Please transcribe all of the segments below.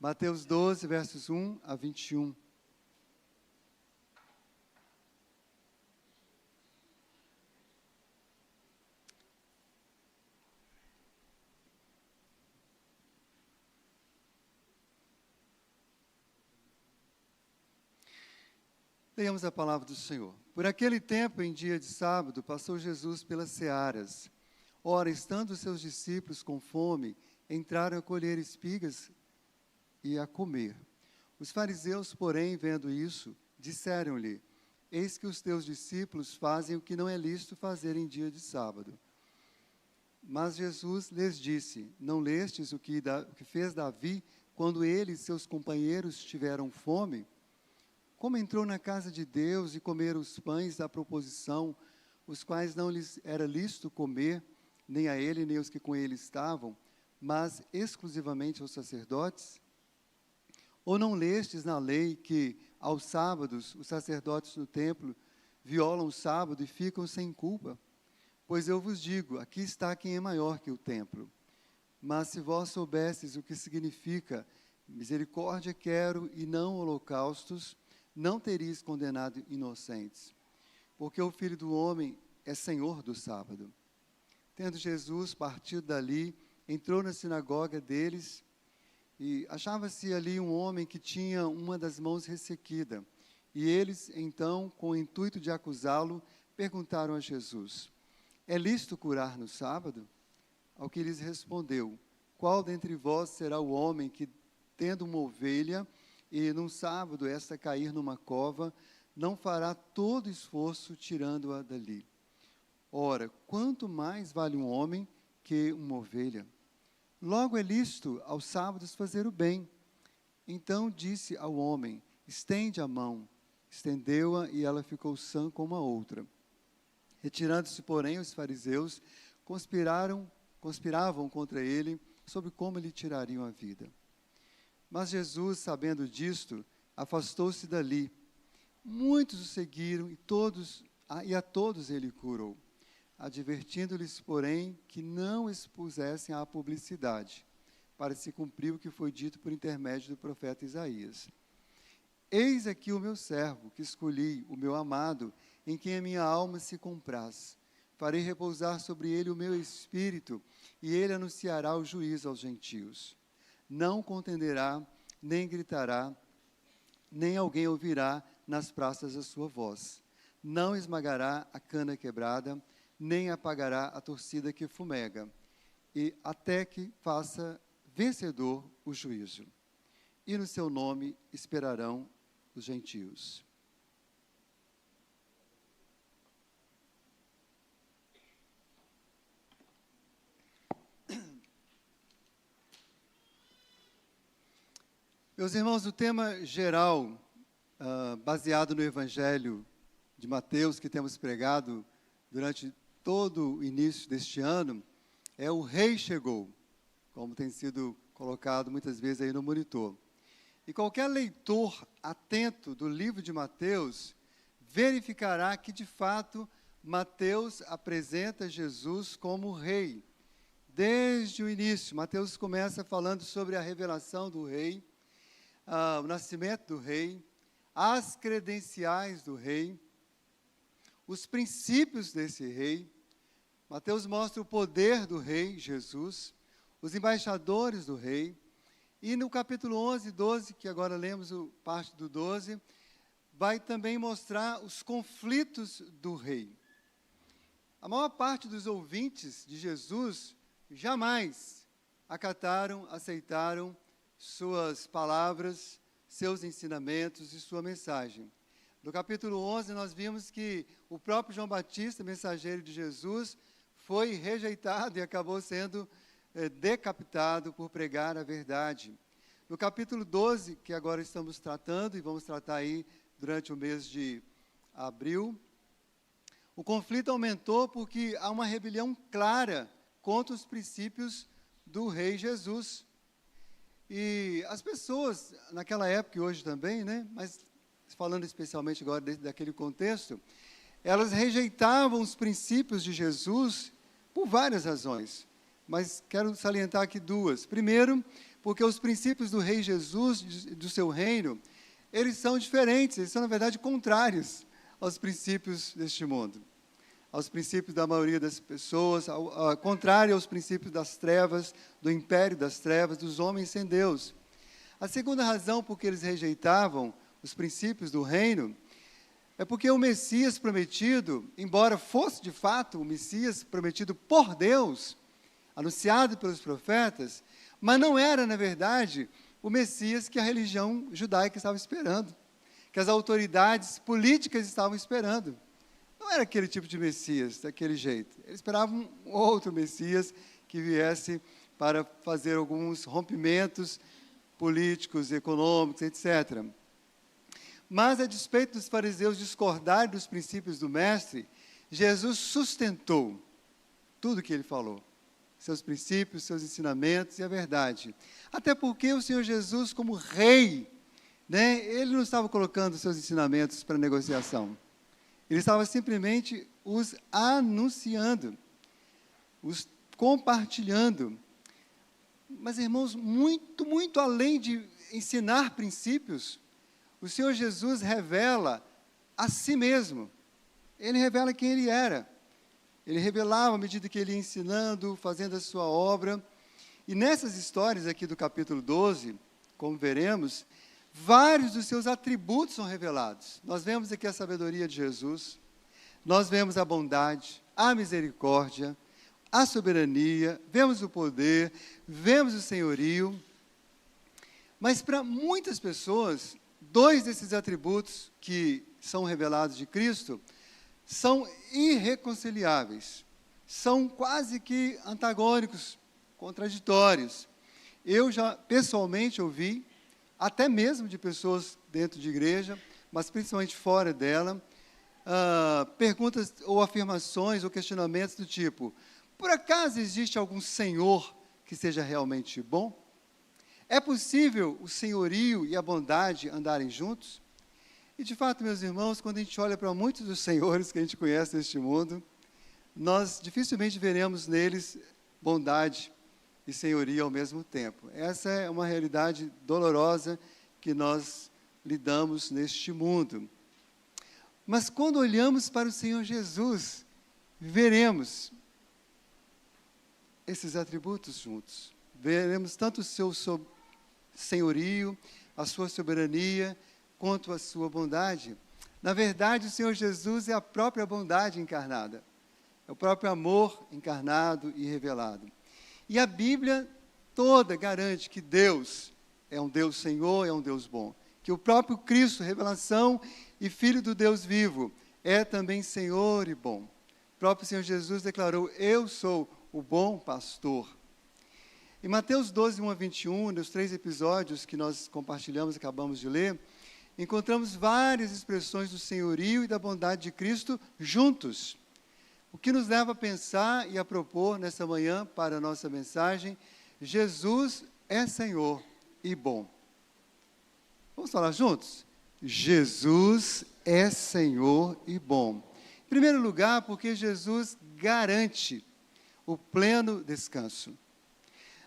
Mateus 12, versos 1 a 21. Leiamos a palavra do Senhor. Por aquele tempo, em dia de sábado, passou Jesus pelas searas. Ora, estando os seus discípulos com fome, entraram a colher espigas e a comer. Os fariseus, porém, vendo isso, disseram-lhe: Eis que os teus discípulos fazem o que não é lícito fazer em dia de sábado. Mas Jesus lhes disse: Não lestes o que fez Davi quando ele e seus companheiros tiveram fome? Como entrou na casa de Deus e comeram os pães da proposição, os quais não lhes era lícito comer, nem a ele, nem os que com ele estavam, mas exclusivamente aos sacerdotes? Ou não lestes na lei que, aos sábados, os sacerdotes do templo violam o sábado e ficam sem culpa? Pois eu vos digo, aqui está quem é maior que o templo. Mas se vós soubesseis o que significa misericórdia quero e não holocaustos, não teríeis condenado inocentes, porque o Filho do Homem é Senhor do sábado. Tendo Jesus partido dali, entrou na sinagoga deles, e achava-se ali um homem que tinha uma das mãos ressequida. E eles, então, com o intuito de acusá-lo, perguntaram a Jesus: É lícito curar no sábado? Ao que lhes respondeu: Qual dentre vós será o homem que, tendo uma ovelha, e num sábado esta cair numa cova, não fará todo esforço tirando-a dali? Ora, quanto mais vale um homem que uma ovelha? Logo é lícito aos sábados fazer o bem. Então disse ao homem: Estende a mão. Estendeu-a e ela ficou sã como a outra. Retirando-se, porém, os fariseus conspiravam contra ele sobre como lhe tirariam a vida. Mas Jesus, sabendo disto, afastou-se dali. Muitos o seguiram e a todos ele curou, advertindo-lhes, porém, que não expusessem à publicidade, para se cumprir o que foi dito por intermédio do profeta Isaías. Eis aqui o meu servo, que escolhi, o meu amado, em quem a minha alma se compraz. Farei repousar sobre ele o meu espírito, e ele anunciará o juízo aos gentios. Não contenderá, nem gritará, nem alguém ouvirá nas praças a sua voz. Não esmagará a cana quebrada, nem apagará a torcida que fumega, e até que faça vencedor o juízo. E no seu nome esperarão os gentios. Meus irmãos, o tema geral, baseado no Evangelho de Mateus, que temos pregado durante todo o início deste ano, é o Rei chegou, como tem sido colocado muitas vezes aí no monitor. E qualquer leitor atento do livro de Mateus verificará que, de fato, Mateus apresenta Jesus como Rei. Desde o início, Mateus começa falando sobre a revelação do Rei, o nascimento do Rei, as credenciais do Rei, os princípios desse Rei. Mateus mostra o poder do Rei, Jesus, os embaixadores do Rei. E no capítulo 11 e 12, que agora lemos parte do 12, vai também mostrar os conflitos do Rei. A maior parte dos ouvintes de Jesus jamais acataram, aceitaram suas palavras, seus ensinamentos e sua mensagem. No capítulo 11, nós vimos que o próprio João Batista, mensageiro de Jesus, foi rejeitado e acabou sendo decapitado por pregar a verdade. No capítulo 12, que agora estamos tratando, e vamos tratar aí durante o mês de abril, o conflito aumentou porque há uma rebelião clara contra os princípios do Rei Jesus. E as pessoas, naquela época e hoje também, mas falando especialmente agora daquele contexto, elas rejeitavam os princípios de Jesus por várias razões. Mas quero salientar aqui duas. Primeiro, porque os princípios do rei Jesus, do seu reino, eles são diferentes, eles são, na verdade, contrários aos princípios deste mundo, aos princípios da maioria das pessoas, contrário aos princípios das trevas, do império das trevas, dos homens sem Deus. A segunda razão por que eles rejeitavam os princípios do reino é porque o Messias prometido, embora fosse de fato o Messias prometido por Deus, anunciado pelos profetas, mas não era, na verdade, o Messias que a religião judaica estava esperando, que as autoridades políticas estavam esperando. Não era aquele tipo de Messias, daquele jeito. Eles esperavam um outro Messias que viesse para fazer alguns rompimentos políticos, econômicos, etc. Mas, a despeito dos fariseus discordarem dos princípios do Mestre, Jesus sustentou tudo o que ele falou. Seus princípios, seus ensinamentos e a verdade. Até porque o Senhor Jesus, como rei, né, ele não estava colocando seus ensinamentos para negociação. Ele estava simplesmente os anunciando, os compartilhando. Mas, irmãos, muito, muito além de ensinar princípios, o Senhor Jesus revela a si mesmo. Ele revela quem ele era. Ele revelava à medida que ele ia ensinando, fazendo a sua obra. E nessas histórias aqui do capítulo 12, como veremos, vários dos seus atributos são revelados. Nós vemos aqui a sabedoria de Jesus, nós vemos a bondade, a misericórdia, a soberania, vemos o poder, vemos o senhorio. Mas para muitas pessoas, dois desses atributos que são revelados de Cristo são irreconciliáveis, são quase que antagônicos, contraditórios. Eu já pessoalmente ouvi, até mesmo de pessoas dentro de igreja, mas principalmente fora dela, perguntas ou afirmações ou questionamentos do tipo: por acaso existe algum senhor que seja realmente bom? É possível o senhorio e a bondade andarem juntos? E, de fato, meus irmãos, quando a gente olha para muitos dos senhores que a gente conhece neste mundo, nós dificilmente veremos neles bondade e senhoria ao mesmo tempo. Essa é uma realidade dolorosa que nós lidamos neste mundo. Mas quando olhamos para o Senhor Jesus, veremos esses atributos juntos. Veremos tanto o seu senhorio, a sua soberania, quanto a sua bondade. Na verdade, o Senhor Jesus é a própria bondade encarnada. É o próprio amor encarnado e revelado. E a Bíblia toda garante que Deus é um Deus Senhor, é um Deus bom. Que o próprio Cristo, revelação e Filho do Deus vivo, é também Senhor e bom. O próprio Senhor Jesus declarou: eu sou o bom pastor. Em Mateus 12, 1 a 21, nos 3 episódios que nós compartilhamos, acabamos de ler, encontramos várias expressões do senhorio e da bondade de Cristo juntos. O que nos leva a pensar e a propor nessa manhã para a nossa mensagem: Jesus é Senhor e bom. Vamos falar juntos? Jesus é Senhor e bom. Em primeiro lugar, porque Jesus garante o pleno descanso.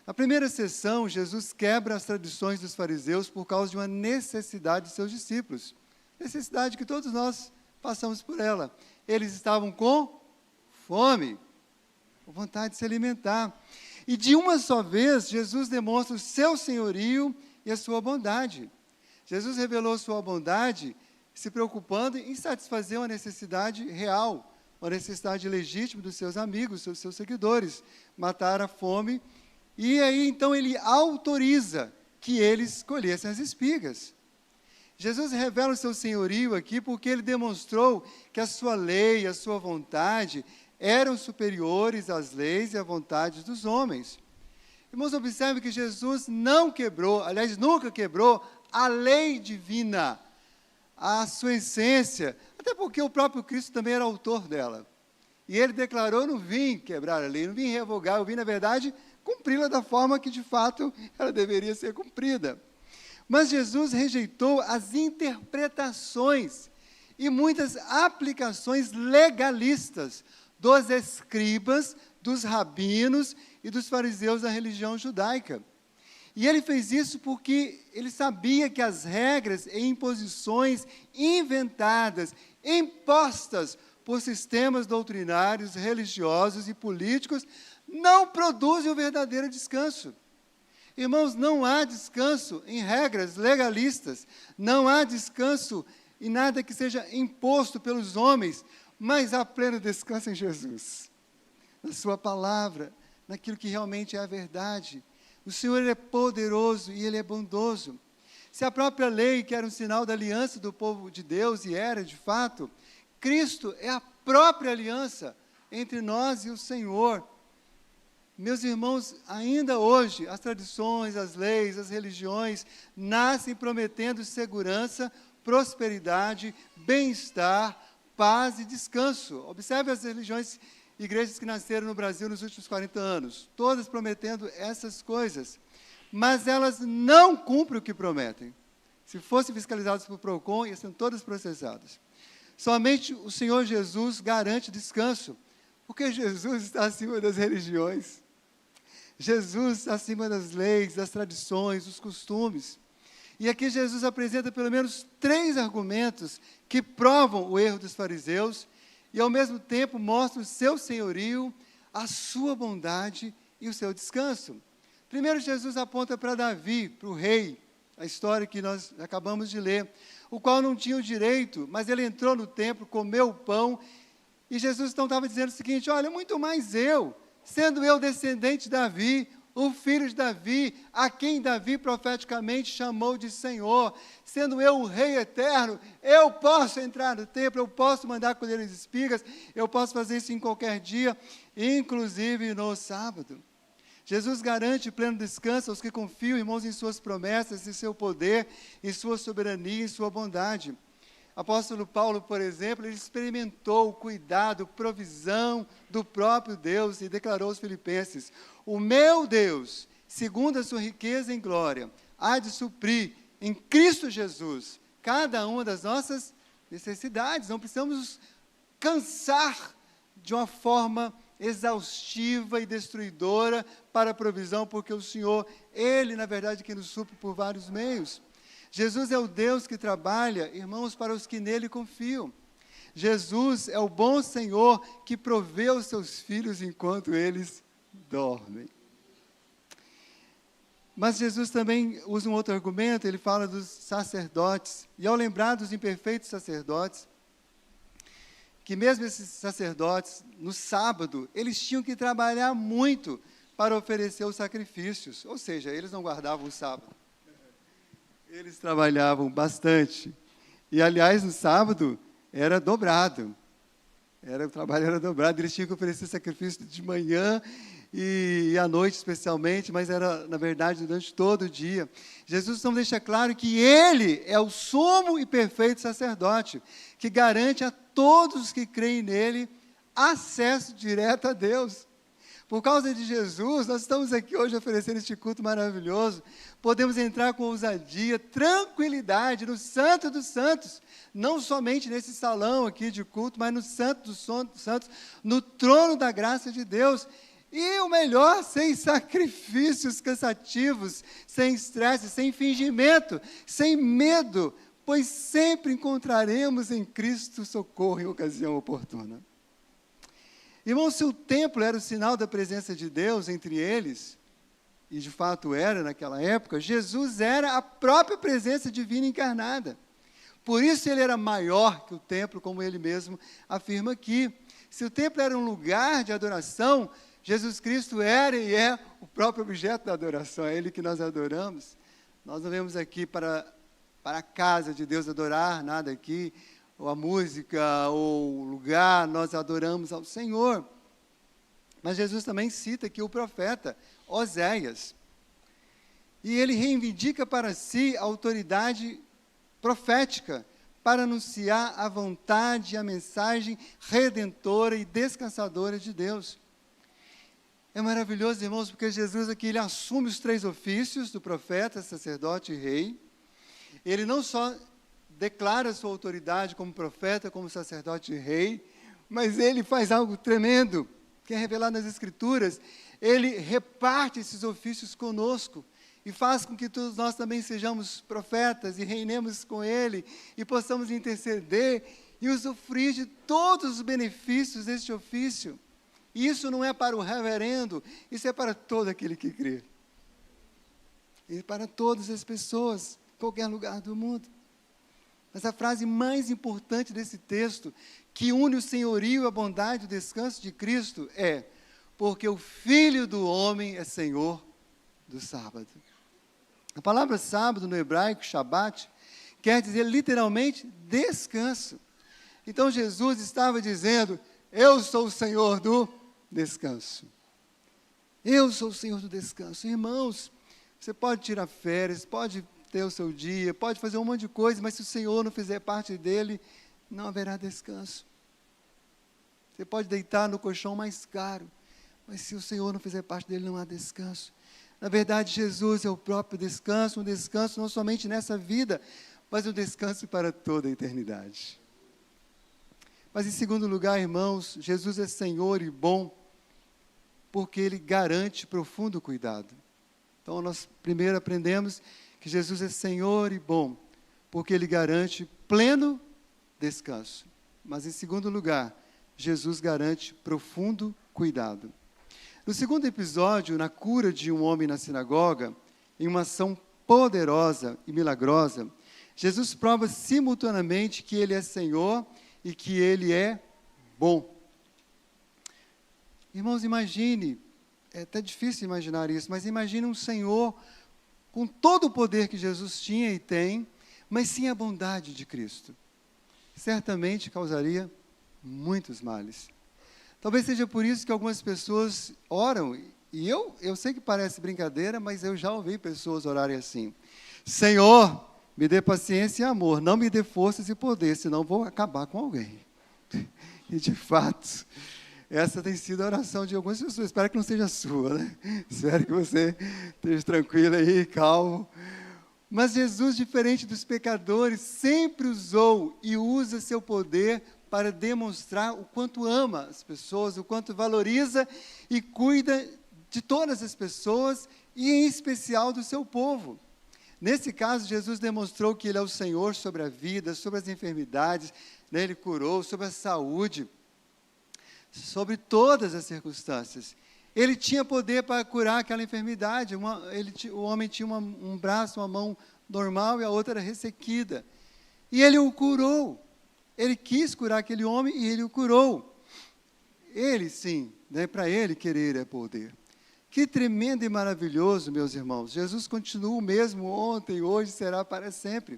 Na primeira sessão, Jesus quebra as tradições dos fariseus por causa de uma necessidade de seus discípulos. Necessidade que todos nós passamos por ela. Eles estavam com fome, com vontade de se alimentar. E de uma só vez, Jesus demonstra o seu senhorio e a sua bondade. Jesus revelou sua bondade se preocupando em satisfazer uma necessidade real, uma necessidade legítima dos seus amigos, dos seus seguidores, matar a fome. E aí, então, ele autoriza que eles colhessem as espigas. Jesus revela o seu senhorio aqui porque ele demonstrou que a sua lei, a sua vontade eram superiores às leis e à vontade dos homens. Irmãos, observe que Jesus não quebrou, aliás, nunca quebrou a lei divina, a sua essência, até porque o próprio Cristo também era autor dela. E ele declarou: não vim quebrar a lei, não vim revogar, eu vim, na verdade, cumpri-la da forma que, de fato, ela deveria ser cumprida. Mas Jesus rejeitou as interpretações e muitas aplicações legalistas dos escribas, dos rabinos e dos fariseus da religião judaica. E ele fez isso porque ele sabia que as regras e imposições inventadas, impostas por sistemas doutrinários, religiosos e políticos, não produzem o verdadeiro descanso. Irmãos, não há descanso em regras legalistas, não há descanso em nada que seja imposto pelos homens, mas há pleno descanso em Jesus, na sua palavra, naquilo que realmente é a verdade. O Senhor, Ele é poderoso e Ele é bondoso. Se a própria lei, que era um sinal da aliança do povo de Deus, e era de fato, Cristo é a própria aliança entre nós e o Senhor. Meus irmãos, ainda hoje, as tradições, as leis, as religiões nascem prometendo segurança, prosperidade, bem-estar, paz e descanso. Observe as religiões, igrejas que nasceram no Brasil nos últimos 40 anos, todas prometendo essas coisas, mas elas não cumprem o que prometem. Se fossem fiscalizadas por PROCON, iam ser todas processadas. Somente o Senhor Jesus garante descanso, porque Jesus está acima das religiões. Jesus está acima das leis, das tradições, dos costumes. E aqui Jesus apresenta pelo menos 3 argumentos que provam o erro dos fariseus e, ao mesmo tempo, mostram o seu senhorio, a sua bondade e o seu descanso. Primeiro, Jesus aponta para Davi, para o rei, a história que nós acabamos de ler, o qual não tinha o direito, mas ele entrou no templo, comeu o pão, e Jesus então estava dizendo o seguinte: olha, muito mais eu, sendo eu descendente de Davi, o filho de Davi, a quem Davi profeticamente chamou de Senhor, sendo eu o rei eterno, eu posso entrar no templo, eu posso mandar colher as espigas, eu posso fazer isso em qualquer dia, inclusive no sábado. Jesus garante pleno descanso aos que confiam, irmãos, em suas promessas, em seu poder, em sua soberania, em sua bondade. Apóstolo Paulo, por exemplo, ele experimentou o cuidado, provisão do próprio Deus e declarou aos filipenses: o meu Deus, segundo a sua riqueza em glória, há de suprir em Cristo Jesus cada uma das nossas necessidades. Não precisamos nos cansar de uma forma exaustiva e destruidora para a provisão, porque o Senhor, Ele, na verdade, que nos supre por vários meios. Jesus é o Deus que trabalha, irmãos, para os que nele confiam. Jesus é o bom Senhor que provê os seus filhos enquanto eles dormem. Mas Jesus também usa um outro argumento, ele fala dos sacerdotes. E ao lembrar dos imperfeitos sacerdotes, que mesmo esses sacerdotes, no sábado, eles tinham que trabalhar muito para oferecer os sacrifícios. Ou seja, eles não guardavam o sábado. Eles trabalhavam bastante. E, aliás, no sábado era dobrado. O trabalho era dobrado. Eles tinham que oferecer sacrifício de manhã e à noite especialmente, mas era, na verdade, durante todo o dia. Jesus então deixa claro que Ele é o sumo e perfeito sacerdote, que garante a todos os que creem nele acesso direto a Deus. Por causa de Jesus, nós estamos aqui hoje oferecendo este culto maravilhoso. Podemos entrar com ousadia, tranquilidade no Santo dos Santos. Não somente nesse salão aqui de culto, mas no Santo dos Santos, no trono da graça de Deus. E o melhor, sem sacrifícios cansativos, sem estresse, sem fingimento, sem medo, pois sempre encontraremos em Cristo socorro em ocasião oportuna. Irmãos, se o templo era o sinal da presença de Deus entre eles, e de fato era naquela época, Jesus era a própria presença divina encarnada. Por isso ele era maior que o templo, como ele mesmo afirma aqui. Se o templo era um lugar de adoração, Jesus Cristo era e é o próprio objeto da adoração, é Ele que nós adoramos. Nós não vemos aqui para a casa de Deus adorar nada aqui, ou a música, ou o lugar, nós adoramos ao Senhor. Mas Jesus também cita aqui o profeta Oséias. E ele reivindica para si a autoridade profética para anunciar a vontade e a mensagem redentora e descansadora de Deus. É maravilhoso, irmãos, porque Jesus aqui ele assume os 3 ofícios do profeta, sacerdote e rei. Ele não só declara sua autoridade como profeta, como sacerdote e rei, mas ele faz algo tremendo, que é revelado nas Escrituras. Ele reparte esses ofícios conosco. e faz com que todos nós também sejamos profetas e reinemos com Ele e possamos interceder e usufruir de todos os benefícios deste ofício. E isso não é para o reverendo, isso é para todo aquele que crê. E para todas as pessoas, em qualquer lugar do mundo. Mas a frase mais importante desse texto, que une o senhorio, a bondade e o descanso de Cristo, é: porque o Filho do homem é Senhor do sábado. A palavra sábado no hebraico, Shabat, quer dizer literalmente descanso. Então Jesus estava dizendo: eu sou o Senhor do descanso. Eu sou o Senhor do descanso. Irmãos, você pode tirar férias, pode ter o seu dia, pode fazer um monte de coisa, mas se o Senhor não fizer parte dele, não haverá descanso. Você pode deitar no colchão mais caro, mas se o Senhor não fizer parte dele, não há descanso. Na verdade, Jesus é o próprio descanso, um descanso não somente nessa vida, mas um descanso para toda a eternidade. Mas em segundo lugar, irmãos, Jesus é Senhor e bom, porque Ele garante profundo cuidado. Então, nós primeiro aprendemos que Jesus é Senhor e bom, porque Ele garante pleno descanso. Mas em segundo lugar, Jesus garante profundo cuidado. No segundo episódio, na cura de um homem na sinagoga, em uma ação poderosa e milagrosa, Jesus prova simultaneamente que Ele é Senhor e que Ele é bom. Irmãos, imagine, é até difícil imaginar isso, mas imagine um Senhor com todo o poder que Jesus tinha e tem, mas sem a bondade de Cristo. Certamente causaria muitos males. Talvez seja por isso que algumas pessoas oram, e eu sei que parece brincadeira, mas eu já ouvi pessoas orarem assim: Senhor, me dê paciência e amor, não me dê forças e poder, senão vou acabar com alguém. E de fato, essa tem sido a oração de algumas pessoas. Espero que não seja a sua, né? Espero que você esteja tranquilo aí, calmo. Mas Jesus, diferente dos pecadores, sempre usou e usa seu poder para demonstrar o quanto ama as pessoas, o quanto valoriza e cuida de todas as pessoas e, em especial, do seu povo. Nesse caso, Jesus demonstrou que Ele é o Senhor sobre a vida, sobre as enfermidades, né? Ele curou, sobre a saúde, sobre todas as circunstâncias. Ele tinha poder para curar aquela enfermidade. O homem tinha um braço, uma mão normal e a outra era ressequida. E Ele o curou. Ele quis curar aquele homem e Ele o curou. Ele, sim, né, para Ele querer é poder. Que tremendo e maravilhoso, meus irmãos. Jesus continua o mesmo ontem, hoje, será para sempre.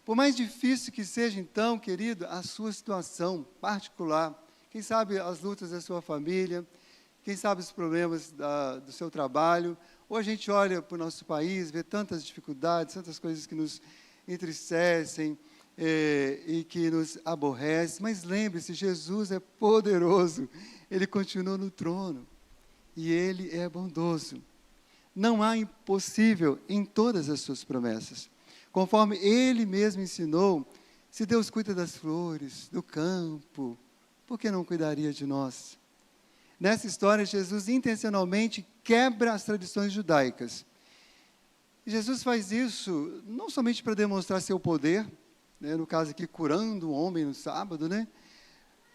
Por mais difícil que seja, então, querido, a sua situação particular, quem sabe as lutas da sua família, quem sabe os problemas do seu trabalho, ou a gente olha para o nosso país, vê tantas dificuldades, tantas coisas que nos entristecem e que nos aborrecem, mas lembre-se, Jesus é poderoso, Ele continua no trono. E Ele é bondoso. Não há impossível em todas as suas promessas. Conforme Ele mesmo ensinou, se Deus cuida das flores, do campo, por que não cuidaria de nós? Nessa história, Jesus intencionalmente quebra as tradições judaicas. E Jesus faz isso não somente para demonstrar seu poder, né, no caso aqui, curando um homem no sábado, né,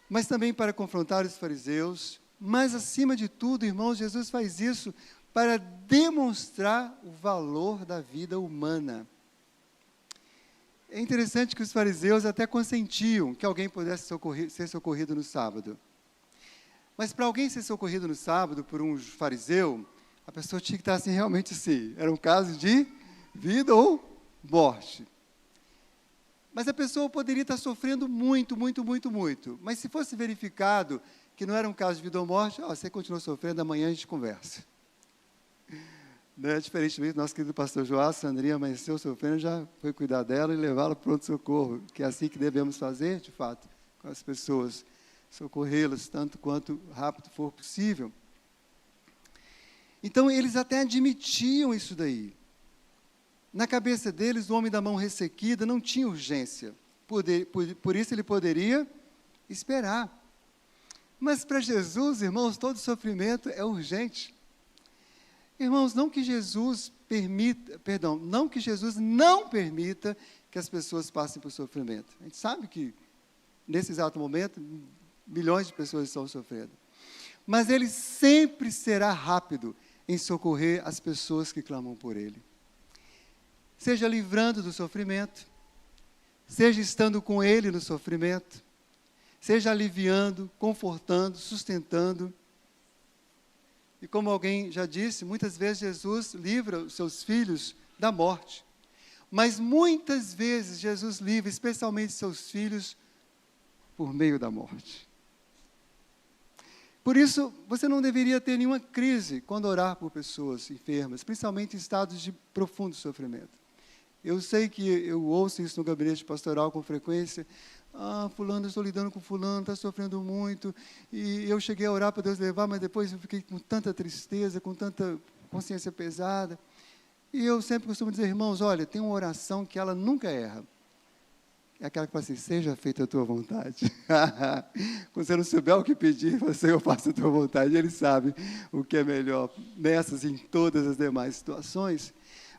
mas também para confrontar os fariseus. Mas, acima de tudo, irmãos, Jesus faz isso para demonstrar o valor da vida humana. É interessante que os fariseus até consentiam que alguém pudesse ser socorrido no sábado. Mas para alguém ser socorrido no sábado por um fariseu, a pessoa tinha que estar assim, realmente assim. Era um caso de vida ou morte. Mas a pessoa poderia estar sofrendo muito, muito, muito, muito. Mas se fosse verificado que não era um caso de vida ou morte, você continua sofrendo, amanhã a gente conversa. Né? Diferentemente do nosso querido pastor Joás, Sandrinha amanheceu sofrendo, já foi cuidar dela e levá-la para o pronto-socorro, que é assim que devemos fazer, de fato, com as pessoas, socorrê-las tanto quanto rápido for possível. Então, eles até admitiam isso daí. Na cabeça deles, o homem da mão ressequida não tinha urgência, por isso ele poderia esperar. Mas para Jesus, irmãos, todo sofrimento é urgente. Irmãos, não que Jesus não que Jesus não permita que as pessoas passem por sofrimento. A gente sabe que, nesse exato momento, milhões de pessoas estão sofrendo. Mas Ele sempre será rápido em socorrer as pessoas que clamam por Ele. Seja livrando do sofrimento, seja estando com Ele no sofrimento, seja aliviando, confortando, sustentando. E como alguém já disse, muitas vezes Jesus livra os seus filhos da morte. Mas muitas vezes Jesus livra, especialmente seus filhos, por meio da morte. Por isso, você não deveria ter nenhuma crise quando orar por pessoas enfermas, principalmente em estados de profundo sofrimento. Eu sei que eu ouço isso no gabinete pastoral com frequência. Fulano, eu estou lidando com fulano, está sofrendo muito, e eu cheguei a orar para Deus levar, mas depois eu fiquei com tanta tristeza, com tanta consciência pesada. E eu sempre costumo dizer, irmãos, olha, tem uma oração que ela nunca erra. É aquela que fala assim, seja feita a tua vontade. Quando você não souber o que pedir, você, eu faço a tua vontade. Ele sabe o que é melhor nessas e em todas as demais situações.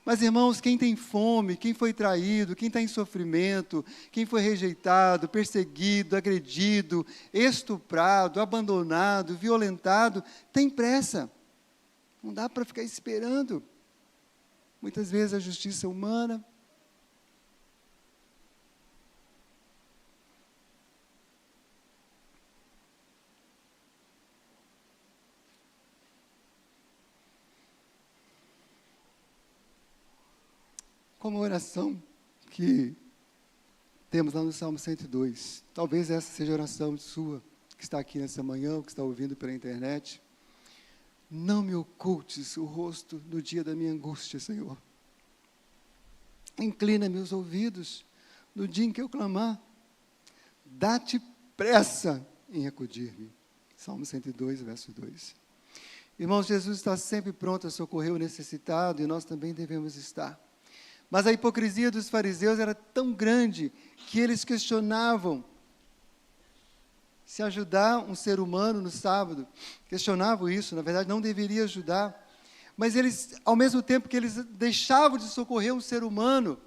Mas, irmãos, quem tem fome, quem foi traído, quem está em sofrimento, quem foi rejeitado, perseguido, agredido, estuprado, abandonado, violentado, tem pressa. Não dá para ficar esperando. Muitas vezes a justiça humana. Como a oração que temos lá no Salmo 102. Talvez essa seja a oração sua, que está aqui nessa manhã, ou que está ouvindo pela internet. Não me ocultes o rosto no dia da minha angústia, Senhor. Inclina meus ouvidos no dia em que eu clamar. Dá-te pressa em acudir-me. Salmo 102, verso 2. Irmãos, Jesus está sempre pronto a socorrer o necessitado, e nós também devemos estar. Mas a hipocrisia dos fariseus era tão grande que eles questionavam se ajudar um ser humano no sábado. Questionavam isso, na verdade não deveria ajudar. Mas eles, ao mesmo tempo que eles deixavam de socorrer um ser humano,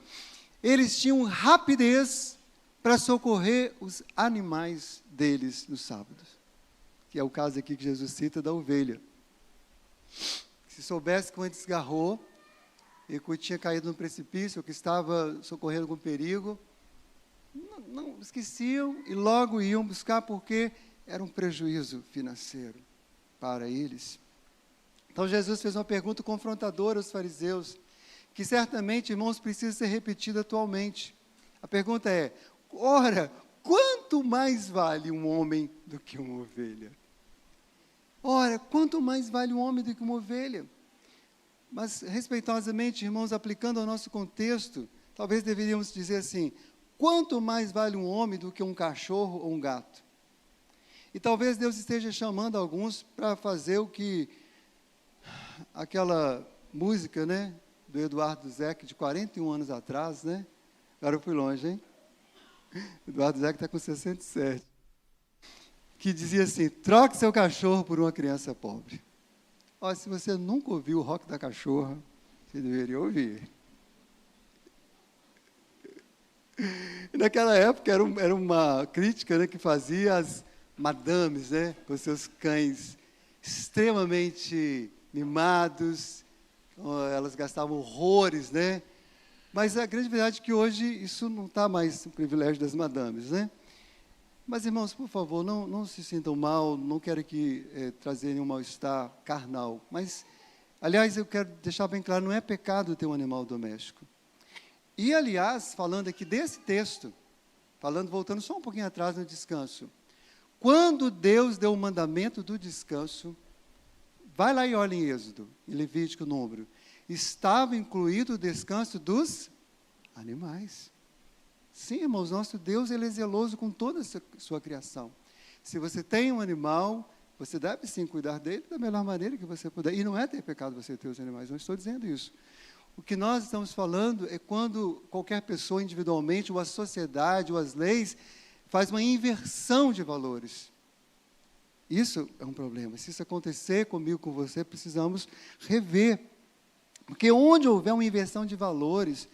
eles tinham rapidez para socorrer os animais deles no sábado. Que é o caso aqui que Jesus cita da ovelha. Se soubesse quando desgarrou, e que tinha caído no precipício, ou que estava socorrendo com perigo, não esqueciam e logo iam buscar, porque era um prejuízo financeiro para eles. Então Jesus fez uma pergunta confrontadora aos fariseus, que certamente, irmãos, precisa ser repetida atualmente. A pergunta é, ora, quanto mais vale um homem do que uma ovelha? Ora, quanto mais vale um homem do que uma ovelha? Mas, respeitosamente, irmãos, aplicando ao nosso contexto, talvez deveríamos dizer assim, quanto mais vale um homem do que um cachorro ou um gato? E talvez Deus esteja chamando alguns para fazer o que aquela música, né, do Eduardo Zeck, de 41 anos atrás, né? Agora eu fui longe, hein? Eduardo Zeck está com 67. Que dizia assim, troque seu cachorro por uma criança pobre. Olha, se você nunca ouviu o Rock da Cachorra, você deveria ouvir. E naquela época era uma crítica, né, que fazia as madames, né, com seus cães extremamente mimados, elas gastavam horrores, né? Mas a grande verdade é que hoje isso não está mais no privilégio das madames, né? Mas, irmãos, por favor, não se sintam mal, não quero trazer nenhum mal-estar carnal. Mas, aliás, eu quero deixar bem claro, não é pecado ter um animal doméstico. E, aliás, falando aqui desse texto, voltando só um pouquinho atrás no descanso, quando Deus deu o mandamento do descanso, vai lá e olha em Êxodo, em Levítico, Número, estava incluído o descanso dos animais. Sim, irmãos, nosso Deus, Ele é zeloso com toda a sua criação. Se você tem um animal, você deve sim cuidar dele da melhor maneira que você puder. E não é ter pecado você ter os animais, não estou dizendo isso. O que nós estamos falando é quando qualquer pessoa individualmente, ou a sociedade, ou as leis, faz uma inversão de valores. Isso é um problema. Se isso acontecer comigo, com você, precisamos rever Porque onde houver uma inversão de valores,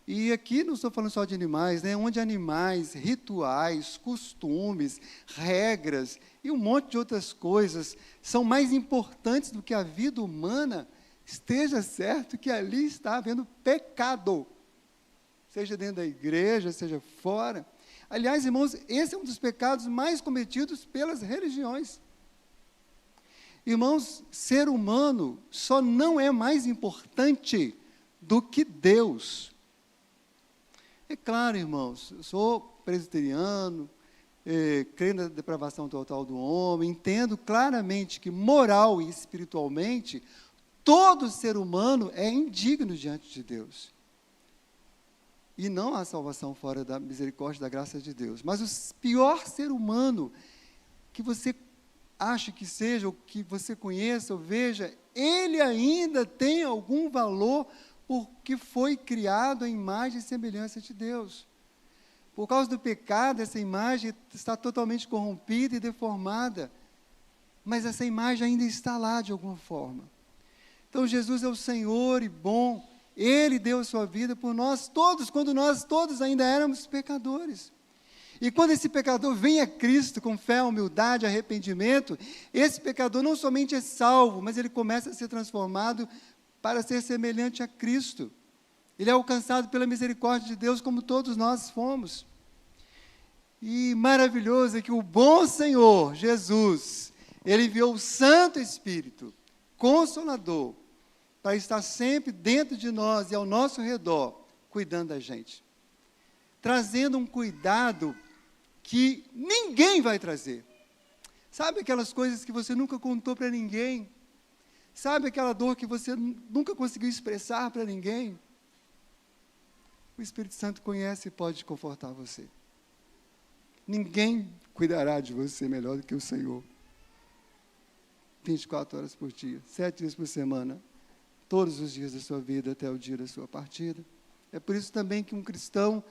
e aqui não estou falando só de animais, né? Onde animais, rituais, costumes, regras e um monte de outras coisas são mais importantes do que a vida humana, esteja certo que ali está havendo pecado, seja dentro da igreja, seja fora. Aliás, irmãos, esse é um dos pecados mais cometidos pelas religiões. Irmãos, ser humano só não é mais importante do que Deus. É claro, irmãos, eu sou presbiteriano, creio na depravação total do homem, entendo claramente que moral e espiritualmente, todo ser humano é indigno diante de Deus. E não há salvação fora da misericórdia e da graça de Deus. Mas o pior ser humano que você ache que seja, ou que você conheça, ou veja, ele ainda tem algum valor porque foi criado à imagem e semelhança de Deus. Por causa do pecado, essa imagem está totalmente corrompida e deformada, mas essa imagem ainda está lá de alguma forma. Então, Jesus é o Senhor e bom, Ele deu a sua vida por nós todos, quando nós todos ainda éramos pecadores. E quando esse pecador vem a Cristo com fé, humildade, arrependimento, esse pecador não somente é salvo, mas ele começa a ser transformado para ser semelhante a Cristo. Ele é alcançado pela misericórdia de Deus, como todos nós fomos. E maravilhoso é que o bom Senhor, Jesus, Ele enviou o Santo Espírito, Consolador, para estar sempre dentro de nós e ao nosso redor, cuidando da gente. Trazendo um cuidado que ninguém vai trazer. Sabe aquelas coisas que você nunca contou para ninguém? Sabe aquela dor que você nunca conseguiu expressar para ninguém? O Espírito Santo conhece e pode confortar você. Ninguém cuidará de você melhor do que o Senhor. 24 horas por dia, 7 dias por semana, todos os dias da sua vida até o dia da sua partida. É por isso também que um cristão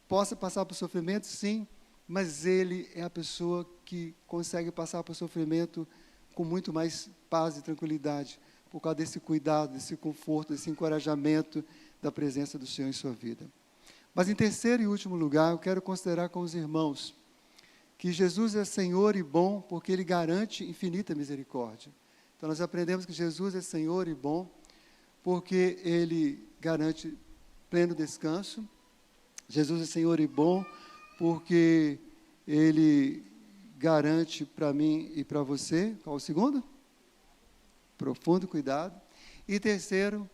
possa passar por sofrimento, sim, mas ele é a pessoa que consegue passar por sofrimento com muito mais paz e tranquilidade, por causa desse cuidado, desse conforto, desse encorajamento da presença do Senhor em sua vida. Mas em terceiro e último lugar, eu quero considerar com os irmãos que Jesus é Senhor e bom porque Ele garante infinita misericórdia. Então nós aprendemos que Jesus é Senhor e bom porque Ele garante pleno descanso. Jesus é Senhor e bom porque Ele garante para mim e para você, qual o segundo? Profundo cuidado. E terceiro,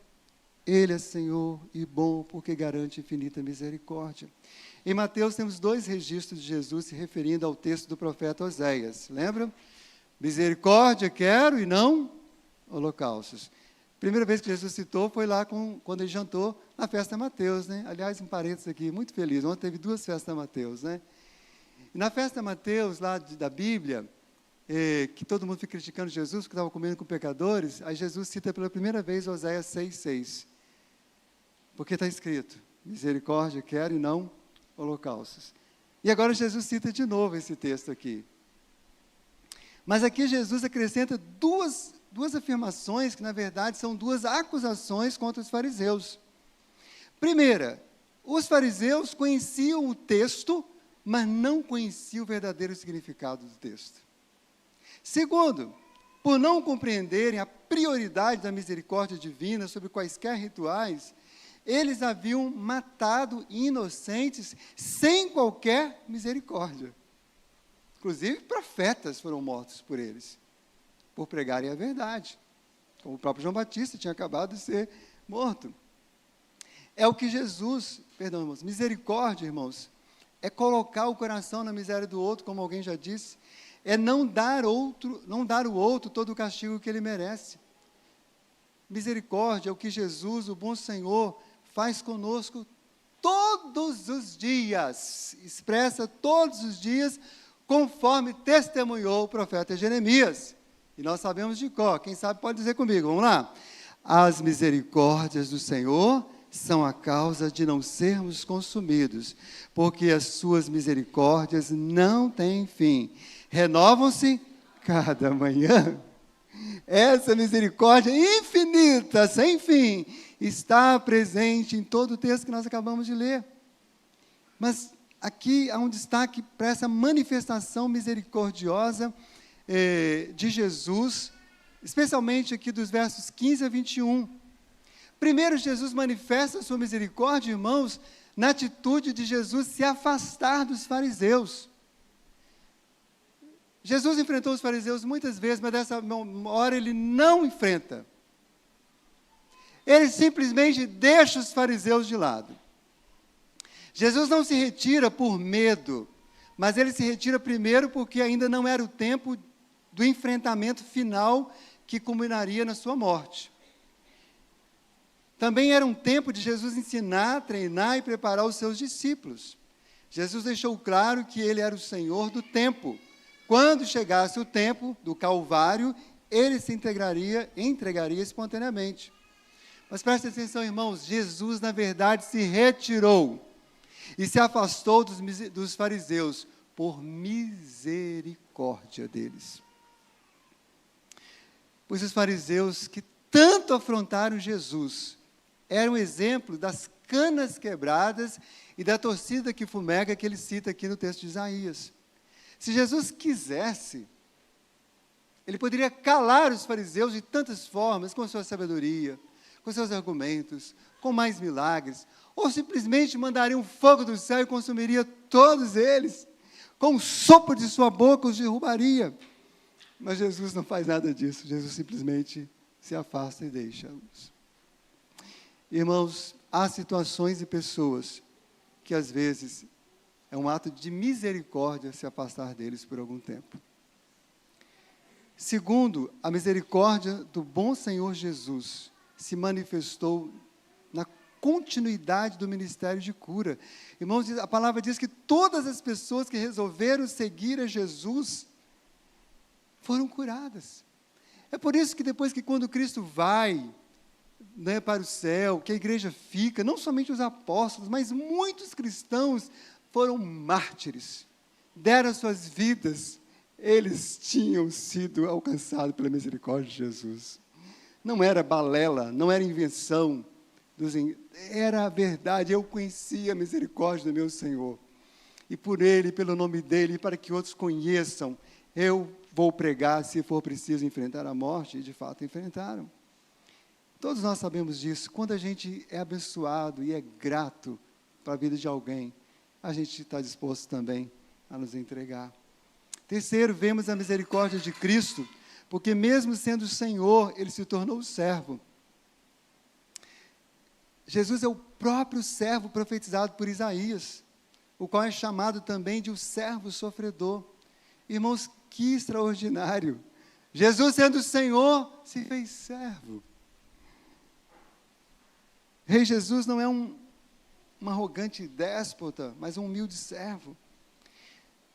Ele é Senhor e bom porque garante infinita misericórdia. Em Mateus temos 2 registros de Jesus se referindo ao texto do profeta Oséias. Lembra? Misericórdia quero e não holocaustos. Primeira vez que Jesus citou foi lá quando ele jantou na festa Mateus, né? Aliás, um parênteses aqui, muito feliz. Ontem teve 2 festas Mateus, né? E na festa Mateus, lá da Bíblia, que todo mundo fica criticando Jesus, que estava comendo com pecadores, aí Jesus cita pela primeira vez Oséias 6,6. Porque está escrito, misericórdia quero e não holocaustos. E agora Jesus cita de novo esse texto aqui. Mas aqui Jesus acrescenta duas afirmações que, na verdade, são 2 acusações contra os fariseus. Primeira, os fariseus conheciam o texto, mas não conheciam o verdadeiro significado do texto. Segundo, por não compreenderem a prioridade da misericórdia divina sobre quaisquer rituais, eles haviam matado inocentes sem qualquer misericórdia. Inclusive, profetas foram mortos por eles, por pregarem a verdade, como o próprio João Batista tinha acabado de ser morto. É o que Jesus, irmãos, misericórdia, irmãos, é colocar o coração na miséria do outro, como alguém já disse, é não dar o outro todo o castigo que ele merece. Misericórdia é o que Jesus, o bom Senhor, faz conosco todos os dias, expressa todos os dias, conforme testemunhou o profeta Jeremias. E nós sabemos de cor, quem sabe pode dizer comigo, vamos lá. As misericórdias do Senhor são a causa de não sermos consumidos, porque as suas misericórdias não têm fim, renovam-se cada manhã. Essa misericórdia infinita, sem fim, está presente em todo o texto que nós acabamos de ler. Mas aqui há um destaque para essa manifestação misericordiosa de Jesus, especialmente aqui dos versos 15 a 21. Primeiro, Jesus manifesta a sua misericórdia, irmãos, na atitude de Jesus se afastar dos fariseus. Jesus enfrentou os fariseus muitas vezes, mas dessa hora ele não enfrenta. Ele simplesmente deixa os fariseus de lado. Jesus não se retira por medo, mas ele se retira primeiro porque ainda não era o tempo do enfrentamento final que culminaria na sua morte. Também era um tempo de Jesus ensinar, treinar e preparar os seus discípulos. Jesus deixou claro que ele era o Senhor do tempo. Quando chegasse o tempo do Calvário, ele se entregaria espontaneamente. Mas preste atenção, irmãos, Jesus, na verdade, se retirou e se afastou dos fariseus por misericórdia deles. Pois os fariseus que tanto afrontaram Jesus eram exemplo das canas quebradas e da torcida que fumega que ele cita aqui no texto de Isaías. Se Jesus quisesse, ele poderia calar os fariseus de tantas formas, com sua sabedoria, com seus argumentos, com mais milagres, ou simplesmente mandaria um fogo do céu e consumiria todos eles, com um sopro de sua boca os derrubaria. Mas Jesus não faz nada disso, Jesus simplesmente se afasta e deixa-os. Irmãos, há situações e pessoas que às vezes é um ato de misericórdia se afastar deles por algum tempo. Segundo, a misericórdia do bom Senhor Jesus se manifestou na continuidade do ministério de cura. Irmãos, a palavra diz que todas as pessoas que resolveram seguir a Jesus foram curadas. É por isso que depois que quando Cristo vai para o céu, que a igreja fica, não somente os apóstolos, mas muitos cristãos foram mártires, deram suas vidas, eles tinham sido alcançados pela misericórdia de Jesus. Não era balela, não era invenção, era a verdade. Eu conhecia a misericórdia do meu Senhor, e por Ele, pelo nome dEle, para que outros conheçam, eu vou pregar, se for preciso enfrentar a morte, e de fato enfrentaram. Todos nós sabemos disso. Quando a gente é abençoado e é grato para a vida de alguém, a gente está disposto também a nos entregar. Terceiro, vemos a misericórdia de Cristo, porque mesmo sendo o Senhor, Ele se tornou o servo. Jesus é o próprio servo profetizado por Isaías, o qual é chamado também de o servo sofredor. Irmãos, que extraordinário! Jesus, sendo o Senhor, se fez servo. Rei Jesus não é um arrogante déspota, mas um humilde servo.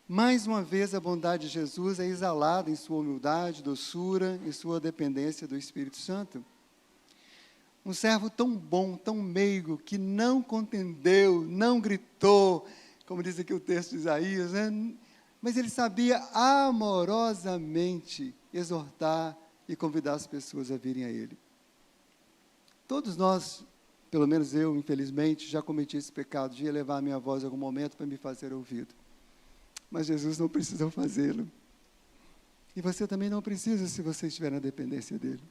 Mais uma vez, a bondade de Jesus é exalada em sua humildade, doçura, em sua dependência do Espírito Santo. Um servo tão bom, tão meigo, que não contendeu, não gritou, como diz aqui o texto de Isaías, né? Mas ele sabia amorosamente exortar e convidar as pessoas a virem a ele. Todos nós, pelo menos eu, infelizmente, já cometi esse pecado de elevar a minha voz em algum momento para me fazer ouvido. Mas Jesus não precisou fazê-lo. E você também não precisa, se você estiver na dependência dele.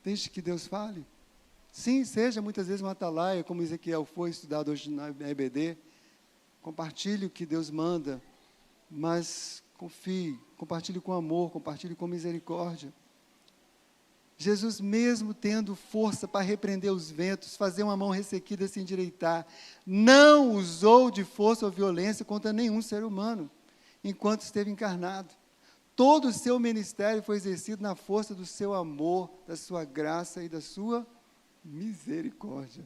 Deixe que Deus fale. Sim, seja muitas vezes uma atalaia, como Ezequiel foi estudado hoje na EBD. Compartilhe o que Deus manda, mas confie, compartilhe com amor, compartilhe com misericórdia. Jesus, mesmo tendo força para repreender os ventos, fazer uma mão ressequida se endireitar, não usou de força ou violência contra nenhum ser humano, enquanto esteve encarnado. Todo o seu ministério foi exercido na força do seu amor, da sua graça e da sua misericórdia.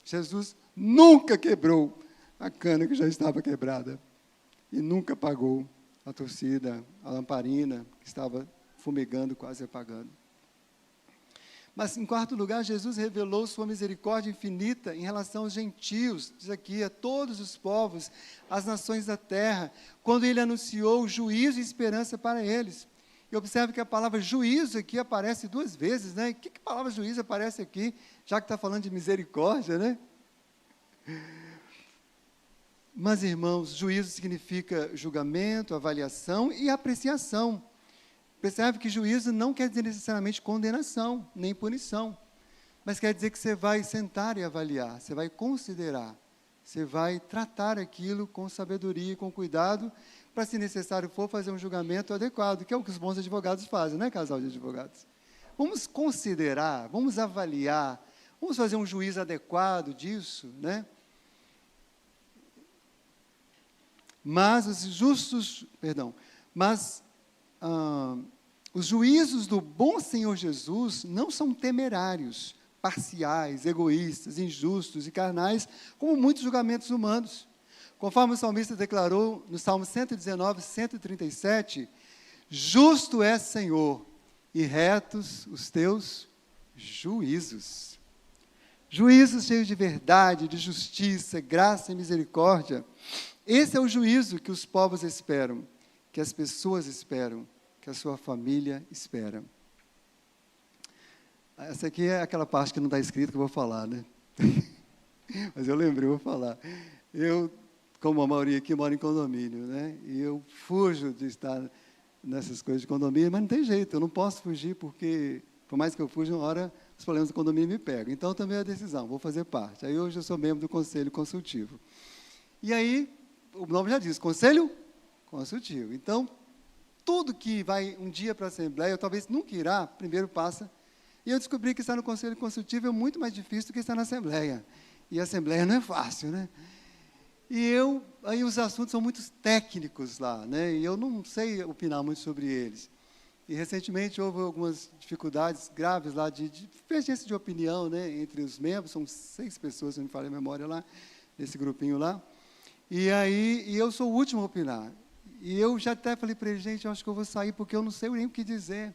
Jesus nunca quebrou a cana que já estava quebrada e nunca apagou a torcida, a lamparina que estava fumegando, quase apagando. Mas, em quarto lugar, Jesus revelou sua misericórdia infinita em relação aos gentios, diz aqui, a todos os povos, as nações da terra, quando ele anunciou juízo e esperança para eles. E observe que a palavra juízo aqui aparece 2 vezes, né? E que palavra juízo aparece aqui, já que está falando de misericórdia, né? Mas, irmãos, juízo significa julgamento, avaliação e apreciação. Percebe que juízo não quer dizer necessariamente condenação, nem punição, mas quer dizer que você vai sentar e avaliar, você vai considerar, você vai tratar aquilo com sabedoria e com cuidado, para, se necessário for, fazer um julgamento adequado, que é o que os bons advogados fazem, né, casal de advogados? Vamos considerar, vamos avaliar, vamos fazer um juízo adequado disso, né? Mas os juízos do bom Senhor Jesus não são temerários, parciais, egoístas, injustos e carnais, como muitos julgamentos humanos. Conforme o salmista declarou no Salmo 119, 137, justo é, Senhor, e retos os teus juízos. Juízos cheios de verdade, de justiça, graça e misericórdia. Esse é o juízo que os povos esperam, que as pessoas esperam, que a sua família espera. Essa aqui é aquela parte que não está escrito que eu vou falar, né? Mas eu lembrei, eu vou falar. Eu, como a maioria aqui, moro em condomínio, né? E eu fujo de estar nessas coisas de condomínio, mas não tem jeito, eu não posso fugir, porque, por mais que eu fuja, uma hora os problemas do condomínio me pegam. Então, também é a decisão, vou fazer parte. Aí, hoje, eu sou membro do Conselho Consultivo. E aí, o nome já diz, Conselho Consultivo. Então, tudo que vai um dia para a Assembleia, ou talvez nunca irá, primeiro passa. E eu descobri que estar no Conselho Consultivo é muito mais difícil do que estar na Assembleia. E a Assembleia não é fácil, né? Aí os assuntos são muito técnicos lá, né? E eu não sei opinar muito sobre eles. E, recentemente, houve algumas dificuldades graves lá de divergência de opinião, né, entre os membros. São 6 pessoas, se não me falha a memória, lá, nesse grupinho lá. E eu sou o último a opinar. E eu já até falei para ele, gente, eu acho que eu vou sair, porque eu não sei nem o que dizer.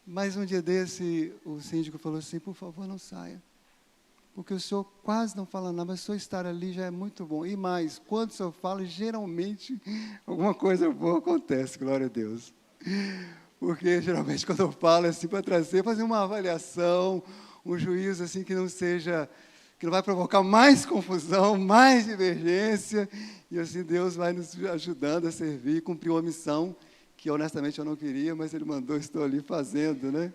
Mas um dia desse, o síndico falou assim, por favor, não saia. Porque o senhor quase não fala nada, mas o senhor estar ali já é muito bom. E mais, quando o senhor fala, geralmente, alguma coisa boa acontece, glória a Deus. Porque, geralmente, quando eu falo, assim, para fazer uma avaliação, um juízo, assim, que não seja... que não vai provocar mais confusão, mais divergência, e assim Deus vai nos ajudando a servir e cumprir uma missão que, honestamente, eu não queria, mas Ele mandou, estou ali fazendo, né?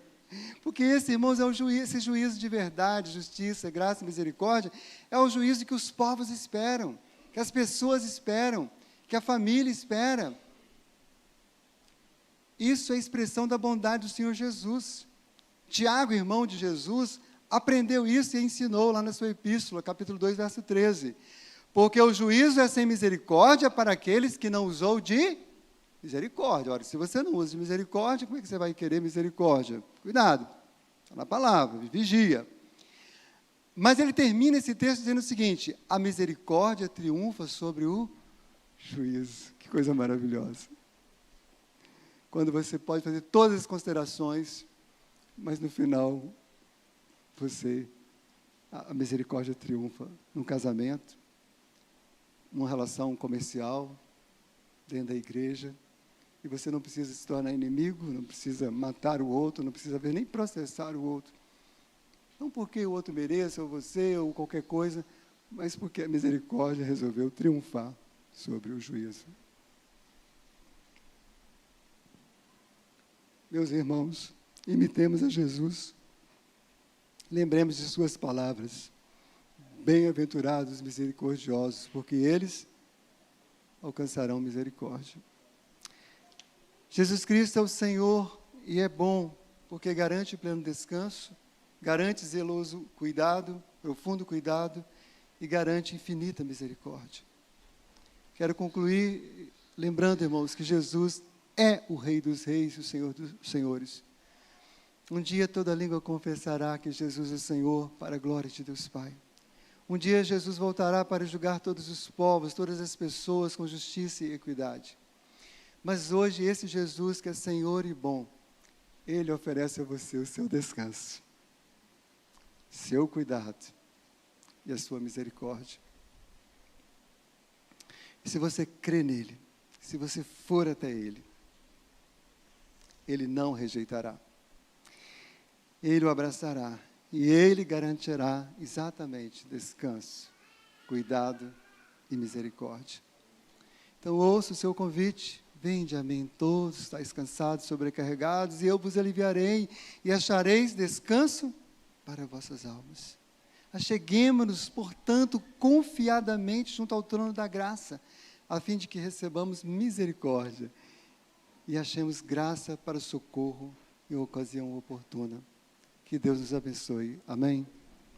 Porque esse, irmãos, é o juízo, esse juízo de verdade, justiça, graça e misericórdia, é o juízo que os povos esperam, que as pessoas esperam, que a família espera. Isso é a expressão da bondade do Senhor Jesus. Tiago, irmão de Jesus, aprendeu isso e ensinou lá na sua epístola, capítulo 2, verso 13. Porque o juízo é sem misericórdia para aqueles que não usou de misericórdia. Ora, se você não usa de misericórdia, como é que você vai querer misericórdia? Cuidado, está na palavra, vigia. Mas ele termina esse texto dizendo o seguinte, a misericórdia triunfa sobre o juízo. Que coisa maravilhosa. Quando você pode fazer todas as considerações, mas no final... a misericórdia triunfa num casamento, numa relação comercial, dentro da igreja, e você não precisa se tornar inimigo, não precisa matar o outro, não precisa nem processar o outro. Não porque o outro mereça, ou você, ou qualquer coisa, mas porque a misericórdia resolveu triunfar sobre o juízo. Meus irmãos, imitemos a Jesus. Lembremos de suas palavras, bem-aventurados misericordiosos, porque eles alcançarão misericórdia. Jesus Cristo é o Senhor e é bom, porque garante pleno descanso, garante zeloso cuidado, profundo cuidado e garante infinita misericórdia. Quero concluir lembrando, irmãos, que Jesus é o Rei dos Reis e o Senhor dos Senhores. Um dia toda língua confessará que Jesus é Senhor, para a glória de Deus Pai. Um dia Jesus voltará para julgar todos os povos, todas as pessoas com justiça e equidade. Mas hoje esse Jesus que é Senhor e bom, Ele oferece a você o seu descanso. seu cuidado e a sua misericórdia. E se você crê nele, se você for até ele, ele não rejeitará. Ele o abraçará e ele garantirá exatamente descanso, cuidado e misericórdia. Então ouça o seu convite, vinde a mim todos, estáis cansados, sobrecarregados, e eu vos aliviarei, e achareis descanso para vossas almas. Acheguemo-nos, portanto, confiadamente junto ao trono da graça, a fim de que recebamos misericórdia e achemos graça para o socorro em ocasião oportuna. Que Deus nos abençoe. Amém?